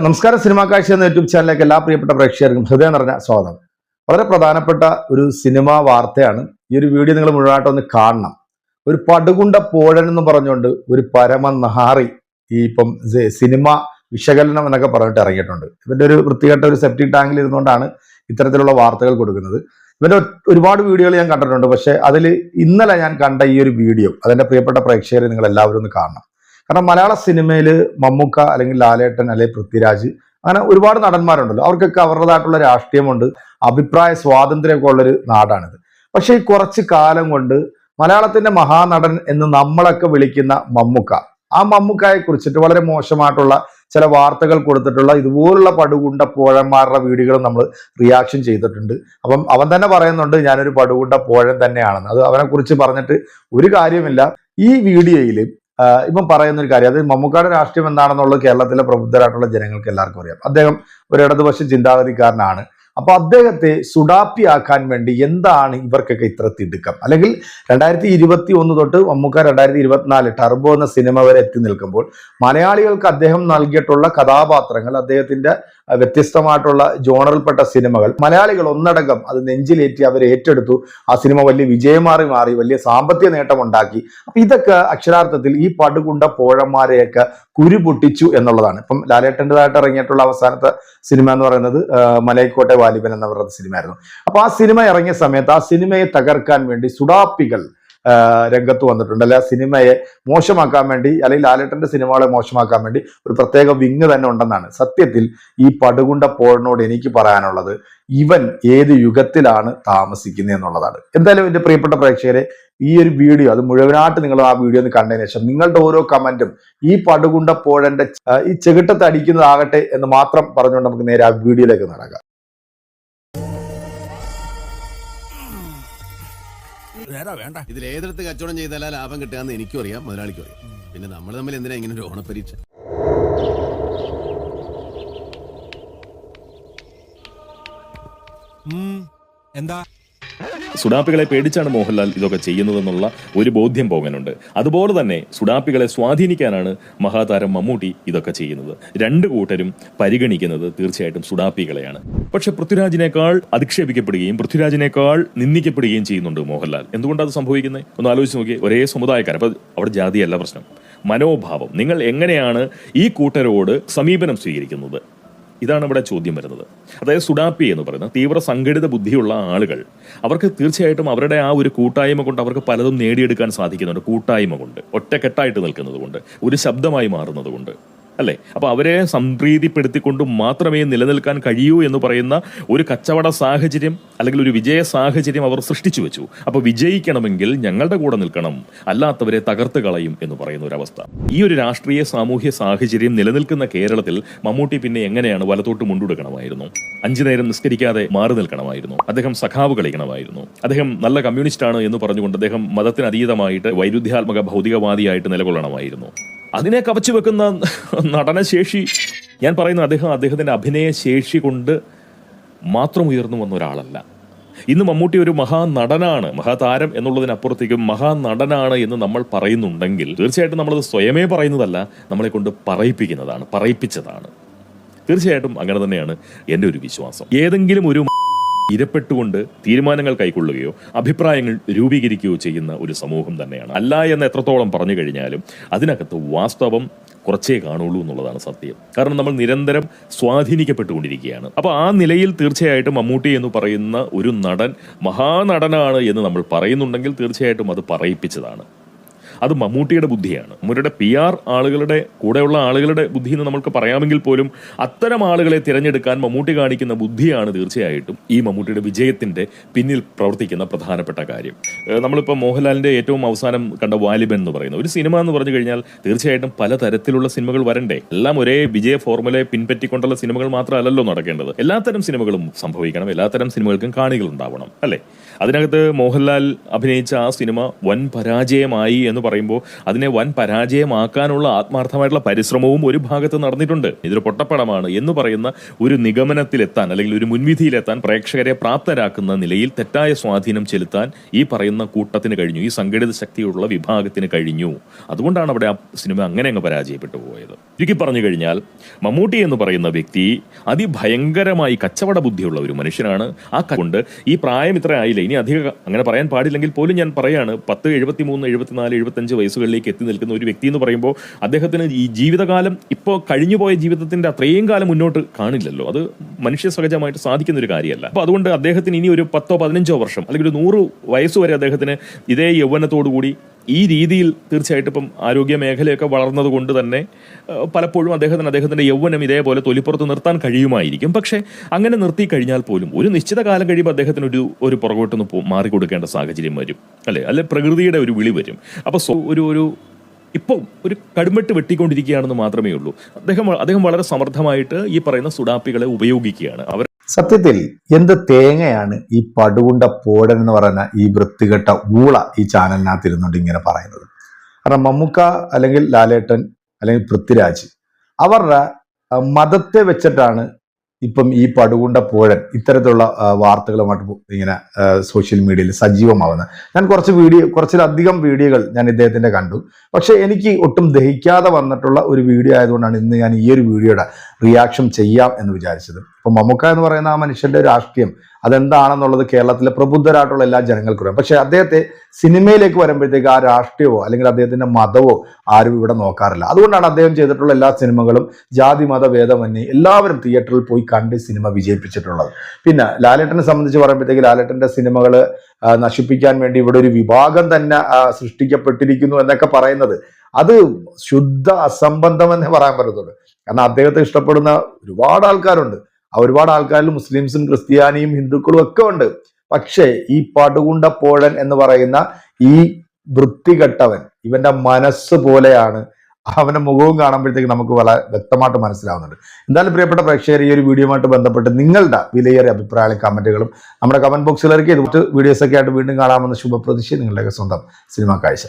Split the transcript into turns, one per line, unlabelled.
നമസ്കാരം. സിനിമാ കാഴ്ച എന്ന യൂട്യൂബ് ചാനലിലേക്ക് എല്ലാ പ്രിയപ്പെട്ട പ്രേക്ഷകർക്കും ഹൃദയം നിറഞ്ഞ സ്വാഗതം. വളരെ പ്രധാനപ്പെട്ട ഒരു സിനിമാ വാർത്തയാണ്. ഈ ഒരു വീഡിയോ നിങ്ങൾ മുഴുവനായിട്ടൊന്ന് കാണണം. ഒരു പടുകുണ്ട പോഴൻ എന്ന് പറഞ്ഞുകൊണ്ട് ഒരു പരമനഹാറി ഈ ഇപ്പം സിനിമ വിശകലനം എന്നൊക്കെ പറഞ്ഞിട്ട് ഇറങ്ങിയിട്ടുണ്ട്. ഇവന്റെ ഒരു വൃത്തികെട്ട ഒരു സെപ്റ്റിക് ടാങ്കിൽ ഇരുന്നുകൊണ്ടാണ് ഇത്തരത്തിലുള്ള വാർത്തകൾ കൊടുക്കുന്നത്. ഇവന്റെ ഒരുപാട് വീഡിയോകൾ ഞാൻ കണ്ടിട്ടുണ്ട്. പക്ഷെ അതിൽ ഇന്നലെ ഞാൻ കണ്ട ഈ ഒരു വീഡിയോ അതെന്റെ പ്രിയപ്പെട്ട പ്രേക്ഷകരെ നിങ്ങൾ എല്ലാവരും ഒന്ന് കാണണം. കാരണം മലയാള സിനിമയിൽ മമ്മൂക്ക അല്ലെങ്കിൽ ലാലേട്ടൻ അല്ലെങ്കിൽ പൃഥ്വിരാജ് അങ്ങനെ ഒരുപാട് നടന്മാരുണ്ടല്ലോ. അവർക്കൊക്കെ അവരുടേതായിട്ടുള്ള രാഷ്ട്രീയമുണ്ട്, അഭിപ്രായ സ്വാതന്ത്ര്യമൊക്കെ ഉള്ളൊരു നാടാണിത്. പക്ഷെ ഈ കുറച്ച് കാലം കൊണ്ട് മലയാളത്തിന്റെ മഹാനടൻ എന്ന് നമ്മളൊക്കെ വിളിക്കുന്ന മമ്മൂക്ക, ആ മമ്മൂക്കയെ കുറിച്ചിട്ട് വളരെ മോശമായിട്ടുള്ള ചില വാർത്തകൾ കൊടുത്തിട്ടുള്ള ഇതുപോലുള്ള പടുകുണ്ട പോഴന്മാരുടെ വീഡിയോകൾ നമ്മൾ റിയാക്ഷൻ ചെയ്തിട്ടുണ്ട്. അപ്പം അവൻ തന്നെ പറയുന്നുണ്ട് ഞാനൊരു പടുകുണ്ട പോഴൻ തന്നെയാണെന്ന്. അത് അവനെ കുറിച്ച് പറഞ്ഞിട്ട് ഒരു കാര്യമില്ല. ഈ വീഡിയോയിൽ ഇപ്പം പറയുന്ന ഒരു കാര്യം, അത് മമ്മൂക്കയുടെ രാഷ്ട്രീയം എന്താണെന്നുള്ളത് കേരളത്തിലെ പ്രബുദ്ധരായിട്ടുള്ള ജനങ്ങൾക്ക് എല്ലാവർക്കും അറിയാം. അദ്ദേഹം ഒരു ഇടതുപക്ഷ ചിന്താഗതിക്കാരനാണ്. അപ്പൊ അദ്ദേഹത്തെ സുഡാപ്പിയാക്കാൻ വേണ്ടി എന്താണ് ഇവർക്കൊക്കെ ഇത്ര തിടുക്കം? അല്ലെങ്കിൽ 2021 തൊട്ട് മമ്മൂക്ക 2024 ടർബോ എന്ന സിനിമ വരെ എത്തി നിൽക്കുമ്പോൾ മലയാളികൾക്ക് അദ്ദേഹം നൽകിയിട്ടുള്ള കഥാപാത്രങ്ങൾ, അദ്ദേഹത്തിന്റെ വ്യത്യസ്തമായിട്ടുള്ള ജോണറിൽപ്പെട്ട സിനിമകൾ മലയാളികൾ ഒന്നടങ്കം അത് നെഞ്ചിലേറ്റി അവർ ഏറ്റെടുത്തു. ആ സിനിമ വലിയ വിജയമാറി മാറി, വലിയ സാമ്പത്തിക നേട്ടം ഉണ്ടാക്കി. അപ്പൊ ഇതൊക്കെ അക്ഷരാർത്ഥത്തിൽ ഈ പടുകുണ്ട പോഴന്മാരെയൊക്കെ കുരുപൊട്ടിച്ചു എന്നുള്ളതാണ്. ഇപ്പം ലാലേട്ടൻ്റെതായിട്ട് ഇറങ്ങിയിട്ടുള്ള അവസാനത്തെ സിനിമ എന്ന് പറയുന്നത് മലൈക്കോട്ടെ വാലിബൻ എന്ന പറയുന്ന സിനിമയായിരുന്നു. അപ്പൊ ആ സിനിമ ഇറങ്ങിയ സമയത്ത് ആ സിനിമയെ തകർക്കാൻ വേണ്ടി സുഡാപ്പികൾ രംഗത്ത് വന്നിട്ടുണ്ട്. അല്ലെ, സിനിമയെ മോശമാക്കാൻ വേണ്ടി അല്ലെങ്കിൽ ലാലേട്ടന്റെ സിനിമകളെ മോശമാക്കാൻ വേണ്ടി ഒരു പ്രത്യേക വിങ് തന്നെ ഉണ്ടെന്നാണ്. സത്യത്തിൽ ഈ പടുകുണ്ട പോഴനോട് എനിക്ക് പറയാനുള്ളത്, ഇവൻ ഏത് യുഗത്തിലാണ് താമസിക്കുന്നത് എന്നുള്ളതാണ്. എന്തായാലും എന്റെ പ്രിയപ്പെട്ട പ്രേക്ഷകരെ, ഈ ഒരു വീഡിയോ അത് മുഴുവനായിട്ട് നിങ്ങൾ ആ വീഡിയോ ഒന്ന് കണ്ടതിന് ശേഷം നിങ്ങളുടെ ഓരോ കമന്റും ഈ പടുകുണ്ട പോഴന്റെ ഈ ചെകിട്ടത്ത് അടിക്കുന്നതാകട്ടെ എന്ന് മാത്രം പറഞ്ഞുകൊണ്ട് നമുക്ക് നേരെ ആ വീഡിയോയിലേക്ക് നടക്കാം.
വേണ്ട, ഇതിൽ ഏതെടുത്ത് കച്ചവടം ചെയ്താലാ ലാഭം കിട്ടുകയെന്ന് എനിക്കും അറിയാം, മുതലാളിക്കും അറിയാം. പിന്നെ നമ്മൾ തമ്മിൽ എന്തിനാ ഇങ്ങനെ ഒരു ഓണപ്പരീക്ഷ?
എന്താ
സുഡാപ്പികളെ പേടിച്ചാണ് മോഹൻലാൽ ഇതൊക്കെ ചെയ്യുന്നതെന്നുള്ള ഒരു ബോധ്യം പോകാനുണ്ട്. അതുപോലെ തന്നെ സുഡാപ്പികളെ സ്വാധീനിക്കാനാണ് മഹാതാരം മമ്മൂട്ടി ഇതൊക്കെ ചെയ്യുന്നത്. രണ്ടു കൂട്ടരും പരിഗണിക്കുന്നത് തീർച്ചയായിട്ടും സുഡാപ്പികളെയാണ്. പക്ഷെ പൃഥ്വിരാജിനേക്കാൾ അധിക്ഷേപിക്കപ്പെടുകയും പൃഥ്വിരാജിനേക്കാൾ നിന്ദിക്കപ്പെടുകയും ചെയ്യുന്നുണ്ട് മോഹൻലാൽ. എന്തുകൊണ്ടത് സംഭവിക്കുന്നത് ഒന്ന് ആലോചിച്ച് നോക്കി. ഒരേ സമുദായക്കാർ, അപ്പൊ അവിടെ ജാതിയല്ല പ്രശ്നം, മനോഭാവം. നിങ്ങൾ എങ്ങനെയാണ് ഈ കൂട്ടരോട് സമീപനം സ്വീകരിക്കുന്നത്? ഇതാണ് ഇവിടെ ചോദ്യം വരുന്നത്. അതായത് സുഡാപ്പി എന്ന് പറയുന്ന തീവ്ര സംഘടിത ബുദ്ധിയുള്ള ആളുകൾ, അവർക്ക് തീർച്ചയായിട്ടും അവരുടെ ആ ഒരു കൂട്ടായ്മ കൊണ്ട് അവർക്ക് പലതും നേടിയെടുക്കാൻ സാധിക്കുന്നുണ്ട്. കൂട്ടായ്മ കൊണ്ട്, ഒറ്റക്കെട്ടായിട്ട് നിൽക്കുന്നത് കൊണ്ട്, ഒരു ശബ്ദമായി മാറുന്നത് കൊണ്ട്, അല്ലേ? അപ്പൊ അവരെ സംപ്രീതിപ്പെടുത്തിക്കൊണ്ട് മാത്രമേ നിലനിൽക്കാൻ കഴിയൂ എന്ന് പറയുന്ന ഒരു കച്ചവട സാഹചര്യം അല്ലെങ്കിൽ ഒരു വിജയ സാഹചര്യം അവർ സൃഷ്ടിച്ചു വെച്ചു. അപ്പൊ വിജയിക്കണമെങ്കിൽ ഞങ്ങളുടെ കൂടെ നിൽക്കണം, അല്ലാത്തവരെ തകർത്ത് കളയും എന്ന് പറയുന്ന ഒരു അവസ്ഥ. ഈ ഒരു രാഷ്ട്രീയ സാമൂഹ്യ സാഹചര്യം നിലനിൽക്കുന്ന കേരളത്തിൽ മമ്മൂട്ടി പിന്നെ എങ്ങനെയാണ് വലത്തോട്ട് മുണ്ടെടുക്കണമായിരുന്നു? 5 നേരം നിസ്കരിക്കാതെ മാറി നിൽക്കണമായിരുന്നു. അദ്ദേഹം സഖാവ് കളിക്കണമായിരുന്നു. അദ്ദേഹം നല്ല കമ്മ്യൂണിസ്റ്റ് ആണ് എന്ന് പറഞ്ഞുകൊണ്ട് അദ്ദേഹം മതത്തിന് അതീതമായിട്ട് വൈരുദ്ധ്യാത്മക ഭൗതികവാദിയായിട്ട് നിലകൊള്ളണമായിരുന്നു. അതിനെ കവച്ചു വെക്കുന്ന നടനശേഷി, ഞാൻ പറയുന്നത് അദ്ദേഹത്തിന്റെ അഭിനയ ശേഷി കൊണ്ട് മാത്രം ഉയർന്നു വന്ന ഒരാളല്ല. ഇന്ന് മമ്മൂട്ടി ഒരു മഹാനടനാണ്, മഹാതാരം എന്നുള്ളതിനപ്പുറത്തേക്കും മഹാനടനാണ് എന്ന് നമ്മൾ പറയുന്നുണ്ടെങ്കിൽ തീർച്ചയായിട്ടും നമ്മളത് സ്വയമേ പറയുന്നതല്ല, നമ്മളെ കൊണ്ട് പറയിപ്പിക്കുന്നതാണ്, പറയിപ്പിച്ചതാണ്. തീർച്ചയായിട്ടും അങ്ങനെ തന്നെയാണ് എൻ്റെ ഒരു വിശ്വാസം. ഏതെങ്കിലും ഒരു ഇരപ്പെട്ടുകൊണ്ട് തീരുമാനങ്ങൾ കൈക്കൊള്ളുകയോ അഭിപ്രായങ്ങൾ രൂപീകരിക്കുകയോ ചെയ്യുന്ന ഒരു സമൂഹം തന്നെയാണ്. അല്ല എന്ന് എത്രത്തോളം പറഞ്ഞു കഴിഞ്ഞാലും അതിനകത്ത് വാസ്തവം കുറച്ചേ കാണുള്ളൂ എന്നുള്ളതാണ് സത്യം. കാരണം നമ്മൾ നിരന്തരം സ്വാധീനിക്കപ്പെട്ടുകൊണ്ടിരിക്കുകയാണ്. അപ്പോൾ ആ നിലയിൽ തീർച്ചയായിട്ടും മമ്മൂട്ടി എന്ന് പറയുന്ന ഒരു നടൻ മഹാനടനാണ് എന്ന് നമ്മൾ പറയുന്നുണ്ടെങ്കിൽ തീർച്ചയായിട്ടും അത് പറയിപ്പിച്ചതാണ്. അത് മമ്മൂട്ടിയുടെ ബുദ്ധിയാണ്. മമ്മൂട്ടിയുടെ PR ആളുകളുടെ കൂടെയുള്ള ആളുകളുടെ ബുദ്ധി എന്ന് നമുക്ക് പറയാമെങ്കിൽ പോലും അത്തരം ആളുകളെ തിരഞ്ഞെടുക്കാൻ മമ്മൂട്ടി കാണിക്കുന്ന ബുദ്ധിയാണ് തീർച്ചയായിട്ടും ഈ മമ്മൂട്ടിയുടെ വിജയത്തിന്റെ പിന്നിൽ പ്രവർത്തിക്കുന്ന പ്രധാനപ്പെട്ട കാര്യം. നമ്മളിപ്പോൾ മോഹൻലാലിന്റെ ഏറ്റവും അവസാനം കണ്ട വാലിബൻ എന്ന് പറയുന്ന ഒരു സിനിമ എന്ന് പറഞ്ഞു കഴിഞ്ഞാൽ തീർച്ചയായിട്ടും പലതരത്തിലുള്ള സിനിമകൾ വരണ്ടേ? എല്ലാം ഒരേ വിജയ ഫോർമുലയെ പിൻപറ്റിക്കൊണ്ടുള്ള സിനിമകൾ മാത്രമല്ലല്ലോ നടക്കേണ്ടത്. എല്ലാത്തരം സിനിമകളും സംഭവിക്കണം, എല്ലാത്തരം സിനിമകൾക്കും കാണികൾ ഉണ്ടാവണം, അല്ലേ? അതിനകത്ത് മോഹൻലാൽ അഭിനയിച്ച ആ സിനിമ വൻ പരാജയമായി എന്ന് പറയുമ്പോൾ അതിനെ വൻ പരാജയമാക്കാനുള്ള ആത്മാർത്ഥമായിട്ടുള്ള പരിശ്രമവും ഒരു ഭാഗത്ത് നടന്നിട്ടുണ്ട്. ഇതൊരു പൊട്ടപ്പടമാണ് എന്ന് പറയുന്ന ഒരു നിഗമനത്തിലെത്താൻ അല്ലെങ്കിൽ ഒരു മുൻവിധിയിലെത്താൻ പ്രേക്ഷകരെ പ്രാപ്തരാക്കുന്ന നിലയിൽ തെറ്റായ സ്വാധീനം ചെലുത്താൻ ഈ പറയുന്ന കൂട്ടത്തിന് കഴിഞ്ഞു, ഈ സംഘടിത ശക്തിയുള്ള വിഭാഗത്തിന് കഴിഞ്ഞു. അതുകൊണ്ടാണ് അവിടെ ആ സിനിമ അങ്ങനെ അങ്ങ് പരാജയപ്പെട്ടു പോയത്. ചുരുക്കി പറഞ്ഞു കഴിഞ്ഞാൽ മമ്മൂട്ടി എന്ന് പറയുന്ന വ്യക്തി അതിഭയങ്കരമായി കച്ചവട ബുദ്ധിയുള്ള ഒരു മനുഷ്യനാണ്. ആ കൊണ്ട് ഈ പ്രായം ഇത്ര ആയില്ല, ഇനി അധികം അങ്ങനെ പറയാൻ പാടില്ലെങ്കിൽ പോലും ഞാൻ പറയാണ്, 10, 73, 74, 75 വയസ്സുകളിലേക്ക് എത്തി നിൽക്കുന്ന ഒരു വ്യക്തി എന്ന് പറയുമ്പോൾ അദ്ദേഹത്തിന് ഈ ജീവിതകാലം ഇപ്പോൾ കഴിഞ്ഞുപോയ ജീവിതത്തിന്റെ അത്രയും കാലം മുന്നോട്ട് കാണില്ലല്ലോ. അത് മനുഷ്യ സഹജമായിട്ട് സാധിക്കുന്ന ഒരു കാര്യമല്ല. അപ്പോൾ അതുകൊണ്ട് അദ്ദേഹത്തിന് ഇനി ഒരു 10, 15 വർഷം അല്ലെങ്കിൽ ഒരു 100 വയസ്സ് വരെ അദ്ദേഹത്തിന് ഇതേ യൗവനത്തോടുകൂടി ഈ രീതിയിൽ തീർച്ചയായിട്ടും ഇപ്പം ആരോഗ്യ മേഖലയൊക്കെ വളർന്നത് കൊണ്ട് തന്നെ പലപ്പോഴും അദ്ദേഹത്തിന്റെ യൗവനം ഇതേപോലെ തൊലിപ്പുറത്ത് നിർത്താൻ കഴിയുമായിരിക്കും. പക്ഷേ അങ്ങനെ നിർത്തി കഴിഞ്ഞാൽ പോലും ഒരു നിശ്ചിത കാലം കഴിയുമ്പോൾ അദ്ദേഹത്തിന് ഒരു പുറകോട്ടൊന്ന് മാറിക്കൊടുക്കേണ്ട സാഹചര്യം വരും, അല്ലെ പ്രകൃതിയുടെ ഒരു വിളി വരും. അപ്പോൾ ഒരു ഇപ്പം ഒരു കടുമെട്ട് വെട്ടിക്കൊണ്ടിരിക്കുകയാണെന്ന് മാത്രമേ ഉള്ളൂ. അദ്ദേഹം വളരെ സമർത്ഥമായിട്ട് ഈ പറയുന്ന സുഡാപ്പികളെ ഉപയോഗിക്കുകയാണ്.
സത്യത്തിൽ എന്ത് തേങ്ങയാണ് ഈ പടുകുണ്ട പോടൻ എന്ന് പറയുന്ന ഈ വൃത്തികെട്ട ഊള ഈ ചാനലിനകത്ത് ഇരുന്നുകൊണ്ട് ഇങ്ങനെ പറയുന്നത്. കാരണം മമ്മൂക്ക അല്ലെങ്കിൽ ലാലേട്ടൻ അല്ലെങ്കിൽ പൃഥ്വിരാജ് അവരുടെ മതത്തെ വെച്ചിട്ടാണ് ഇപ്പം ഈ പടുകുണ്ട പോഴൻ ഇത്തരത്തിലുള്ള വാർത്തകളുമായിട്ട് ഇങ്ങനെ സോഷ്യൽ മീഡിയയിൽ സജീവമാവുന്നത്. ഞാൻ കുറച്ചിലധികം വീഡിയോകൾ ഞാൻ ഇദ്ദേഹത്തിന്റെ കണ്ടു. പക്ഷെ എനിക്ക് ഒട്ടും ദഹിക്കാതെ വന്നിട്ടുള്ള ഒരു വീഡിയോ ആയതുകൊണ്ടാണ് ഇന്ന് ഞാൻ ഈ ഒരു വീഡിയോയുടെ റിയാക്ഷൻ ചെയ്യാം എന്ന് വിചാരിച്ചത്. ഇപ്പം മമ്മൂക്ക എന്ന് പറയുന്ന ആ മനുഷ്യന്റെ രാഷ്ട്രീയം അതെന്താണെന്നുള്ളത് കേരളത്തിലെ പ്രബുദ്ധരായിട്ടുള്ള എല്ലാ ജനങ്ങൾക്കും അറിയാം. പക്ഷെ അദ്ദേഹത്തെ സിനിമയിലേക്ക് വരുമ്പോഴത്തേക്ക് ആ രാഷ്ട്രീയമോ അല്ലെങ്കിൽ അദ്ദേഹത്തിന്റെ മതമോ ആരും ഇവിടെ നോക്കാറില്ല. അതുകൊണ്ടാണ് അദ്ദേഹം ചെയ്തിട്ടുള്ള എല്ലാ സിനിമകളും ജാതി മത ഭേദമന്യേ എല്ലാവരും തിയേറ്ററിൽ പോയി കണ്ട് സിനിമ വിജയിപ്പിച്ചിട്ടുള്ളത്. പിന്നെ ലാലേട്ടനെ സംബന്ധിച്ച് പറയുമ്പോഴത്തേക്ക് ലാലേട്ടന്റെ സിനിമകൾ നശിപ്പിക്കാൻ വേണ്ടി ഇവിടെ ഒരു വിഭാഗം തന്നെ സൃഷ്ടിക്കപ്പെട്ടിരിക്കുന്നു എന്നൊക്കെ പറയുന്നത് അത് ശുദ്ധ അസംബന്ധം എന്നേ പറയാൻ പറ്റത്തുള്ളൂ. കാരണം അദ്ദേഹത്തെ ഇഷ്ടപ്പെടുന്ന ഒരുപാട് ആൾക്കാരുണ്ട്. ആ ഒരുപാട് ആൾക്കാരിൽ മുസ്ലിംസും ക്രിസ്ത്യാനിയും ഹിന്ദുക്കളും ഒക്കെ ഉണ്ട്. പക്ഷേ ഈ പടുകുണ്ട പോഴൻ എന്ന് പറയുന്ന ഈ വൃത്തികെട്ടവൻ ഇവന്റെ മനസ്സ് പോലെയാണ്. അവന്റെ മുഖവും കാണുമ്പോഴത്തേക്ക് നമുക്ക് വളരെ വ്യക്തമായിട്ട് മനസ്സിലാവുന്നുണ്ട്. എന്തായാലും പ്രിയപ്പെട്ട പ്രേക്ഷകർ, ഈ ഒരു വീഡിയോയുമായിട്ട് ബന്ധപ്പെട്ട് നിങ്ങളുടെ വിലയേറിയ അഭിപ്രായങ്ങളും കമന്റുകളും നമ്മുടെ കമന്റ് ബോക്സിൽ ഇറക്കി. ഇത് വീഡിയോസ് ഒക്കെ ആയിട്ട് വീണ്ടും കാണാമെന്ന ശുഭപ്രതീക്ഷ നിങ്ങളുടെയൊക്കെ സ്വന്തം സിനിമാ കാഴ്ച.